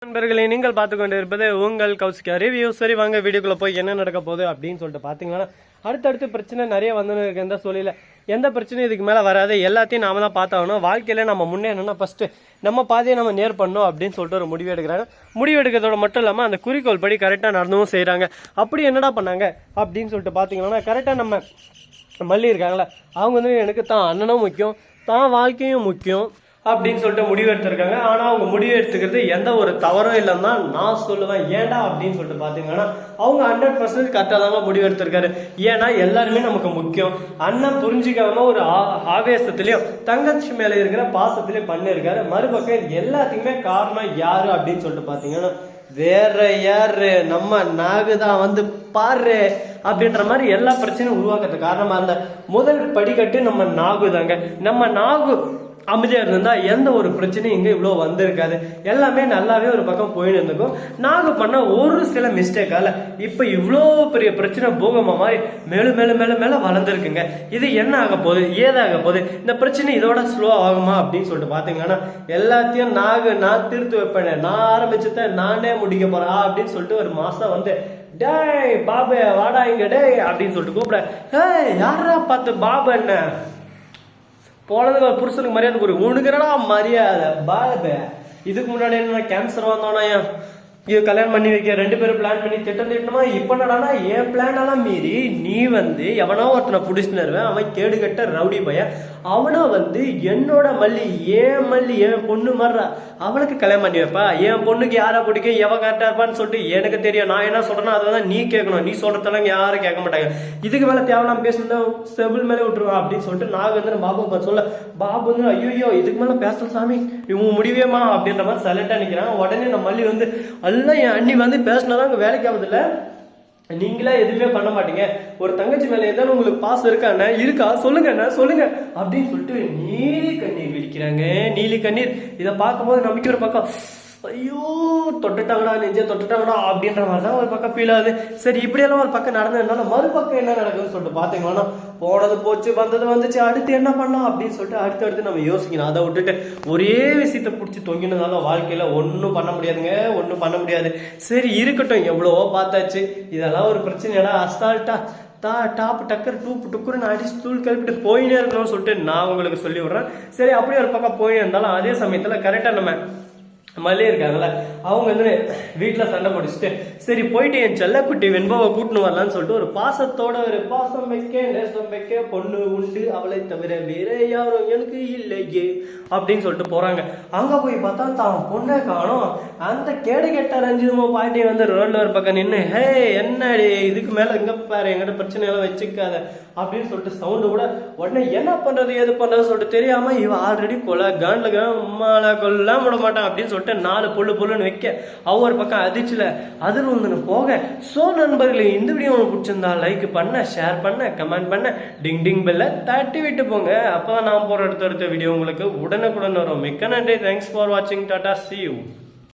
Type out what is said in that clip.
நண்பர்களே, நீங்கள் பார்த்து கொண்டு இருப்பது உங்கள் கௌசிகா ரிவ்யூ. சரி, வாங்க வீடியோக்குள்ள போய் என்ன நடக்க போகுது அப்படின்னு சொல்லிட்டு பார்த்தீங்கன்னா, அடுத்தடுத்து பிரச்சனை நிறைய வந்துன்னு இருக்கு. எந்த சூழலில் எந்த பிரச்சனையும் இதுக்கு மேலே வராது. எல்லாத்தையும் நாம தான் பார்த்தாகணும். வாழ்க்கையில நம்ம முன்னேறணும்னா ஃபர்ஸ்ட் நம்ம பாதையை நம்ம நேர் பண்ணணும் அப்படின்னு சொல்லிட்டு ஒரு முடிவு எடுக்கிறாங்க. முடிவு எடுக்கிறதோட மட்டும் இல்லாமல் அந்த குறிக்கோள் படி கரெக்டாக நடந்தும் செய்கிறாங்க. அப்படி என்னடா பண்ணாங்க அப்படின்னு சொல்லிட்டு பார்த்தீங்கன்னா, கரெக்டாக நம்ம மல்லி இருக்காங்களே, அவங்க வந்து எனக்கு தான் அண்ணனும் முக்கியம், தான் வாழ்க்கையும் முக்கியம் அப்படின்னு சொல்லிட்டு முடிவு எடுத்திருக்காங்க. ஆனால் அவங்க முடிவு எடுத்துக்கிறது எந்த ஒரு தவறும் இல்லைன்னு தான் நான் சொல்லுவேன். ஏன்டா அப்படின்னு சொல்லிட்டு பார்த்தீங்கன்னா, அவங்க 100% கரெக்டாக தாங்க முடிவு எடுத்திருக்காரு. ஏன்னா எல்லாருமே நமக்கு முக்கியம். அண்ணன் புரிஞ்சிக்காம ஒரு ஆவேசத்திலையும் தங்கச்சி மேலே இருக்கிற பாசத்திலையும் பண்ணியிருக்காரு. மறுபக்கம் இது எல்லாத்துக்குமே காரணம் யாரு அப்படின்னு சொல்லிட்டு பார்த்தீங்கன்னா, வேற யாரு, நம்ம நாகு தான் வந்து பாரு அப்படின்ற மாதிரி எல்லா பிரச்சனையும் உருவாக்குறதுக்கு காரணமா இருந்த முதல் படிக்கட்டு நம்ம நாகு தாங்க. நம்ம நாகு அமைதியா இருந்தா எந்த ஒரு பிரச்சனையும் இங்க இவ்வளவு வந்திருக்காது. எல்லாமே நல்லாவே ஒரு பக்கம் போயின்னு இருந்திருக்கும். நாகு பண்ண ஒரு சில மிஸ்டேக்கால இப்ப இவ்வளோ பெரிய பிரச்சனை பூகமா மாதிரி மேலும் மேலும் மேலும் மேல வளர்ந்துருக்குங்க. இது என்ன ஆக போகுது, ஏதாக போகுது, இந்த பிரச்சனை இதோட ஸ்லோ ஆகுமா அப்படின்னு சொல்லிட்டு பாத்தீங்கன்னா, எல்லாத்தையும் நான் தீர்த்து வைப்பேன், நான் ஆரம்பிச்சுட்ட நானே முடிக்க போறேன் அப்படின்னு சொல்லிட்டு ஒரு மாசம் வந்து, டேய் பாபு வாடா இங்க டே அப்படின்னு சொல்லிட்டு கூப்பிட, யாரா பார்த்து பாபு என்ன போனதுக்கு ஒரு புருஷனுக்கு மரியாதை ஒரு உனக்குறடா மரியாதை பாபு. இதுக்கு முன்னாடி என்ன கேன்சர் வந்தோன்னா இது கல்யாணம் பண்ணி வைக்க 2 பேரும் பிளான் பண்ணி திட்டமா. இப்ப என்னடானா என் பிளான் எல்லாம் மீறி நீ வந்து எவனோ ஒருத்தனை புடிச்சுன்னு இருவேன், அவன் கேடு கட்ட ரவுடி பையன், அவனா வந்து என்னோட மல்லி என் பொண்ணு மாறுறா, அவனுக்கு கல்யாணம் பண்ணி வைப்பா. என் பொண்ணுக்கு யாரை பிடிக்கும், எவன் கரெக்டா இருப்பான்னு சொல்லிட்டு எனக்கு தெரியும். நான் என்ன சொல்றேன்னா அதான் நீ கேட்கணும். நீ சொல்றதெல்லாம் யாரும் கேட்க மாட்டாங்க. இதுக்கு மேல தேவையில்லாம பேசுனா செபிள் மேலே விட்டுருவான் அப்படின்னு சொல்லிட்டு நான் வந்து பாபு சொல்ல, பாபு வந்து ஐயோ இதுக்கு மேல பேசல சாமி, இவங்க முடிவேமா அப்படின்ற மாதிரி சைலண்டா நிக்கிறான். உடனே நம்ம மல்லி வந்து எல்லாம் என் அண்ணி வந்து பேசினாதான் அங்க வேலைக்கு ஆகுதுல்ல, நீங்களா எதுவுமே பண்ண மாட்டீங்க, ஒரு தங்கச்சி மேல ஏதாவது உங்களுக்கு பாசம் இருக்காண்ணே, இருக்கா சொல்லுங்க சொல்லுங்க அப்படின்னு சொல்லிட்டு நீலி கண்ணீர் விழிக்கிறாங்க. நீலி கண்ணீர் இதை பார்க்கும்போது நமக்கு ஒரு பக்கம் ஐயோ தொட்டுட்டாங்கடா, நெஞ்சே தொட்டுட்டாங்கடா அப்படின்ற மாதிரி தான் ஒரு பக்கம் ஃபீல் ஆகுது. சரி, இப்படியெல்லாம் ஒரு பக்கம் நடந்ததுனால மறுபக்கம் என்ன நடக்குதுன்னு சொல்லிட்டு பார்த்தீங்கன்னா, போனது போச்சு வந்தது வந்துச்சு, அடுத்து என்ன பண்ணலாம் அப்படின்னு சொல்லிட்டு அடுத்து நம்ம யோசிக்கணும். அதை விட்டுட்டு ஒரே விஷயத்தை பிடிச்சி தொங்கினதால வாழ்க்கையில ஒன்றும் பண்ண முடியாதுங்க, ஒன்றும் பண்ண முடியாது. சரி இருக்கட்டும், எவ்வளவோ பார்த்தாச்சு, இதெல்லாம் ஒரு பிரச்சனைடா, அசால்ட்டா டாப் டக்கர் டூப்புன்னு அடிச்சு தூள் கழிப்பிட்டு போயினே இருக்கணும்னு சொல்லிட்டு நான் உங்களுக்கு சொல்லி விடுறேன். சரி, அப்படியே ஒரு பக்கம் போயினே இருந்தாலும் அதே சமயத்துல கரெக்டா நம்ம மல்லி இருக்காங்கல்ல, அவங்க வந்து வீட்டுல சண்டை முடிச்சுட்டு சரி போயிட்டு என் செல்லக்குட்டி வெண்பாவை கூட்டின்னு வரலான்னு சொல்லிட்டு ஒரு பாசத்தோட ஒரு பாசம் வைக்க நேசம் வைக்க பொண்ணு உண்டு அவளை தவிர வேற யாரும் எனக்கு இல்லையே அப்படின்னு சொல்லிட்டு போறாங்க. அங்க போய் பார்த்தா தான் பொண்ணை காணும். அந்த கேடு கெட்ட ரஞ்சிதமோ பாட்டி வந்து ரோட்ல ஒரு பக்கம் நின்று, ஹே என்னடி இதுக்கு மேல எங்க பாரு, எங்கிட்ட பிரச்சனை எல்லாம் வச்சுக்காத அப்படின்னு சொல்லிட்டு சவுண்டு கூட. உடனே என்ன பண்றது ஏது பண்றது சொல்லிட்டு தெரியாம இவ ஆல்ரெடி காண்டில் உம்மால கொல்லாம் விட மாட்டான் அப்படின்னு சொல்லிட்டு 4 பொல்லுன்னு வைக்க ஒவ்வொரு பக்கம் அதிர்ச்சில அதில் ஒன்று போக. சோ நண்பர்களே, இந்த வீடியோ உங்களுக்கு பிடிச்சிருந்தா லைக் பண்ண, ஷேர் பண்ண, கமெண்ட் பண்ண, டிங் பெல்ல தட்டி விட்டு போங்க. அப்பதான் நான் போற அடுத்த வீடியோ உங்களுக்கு உடனுக்குடன் வரும். மிக்க நன்றி. தேங்க்ஸ் ஃபார் வாட்சிங். Tata, see you.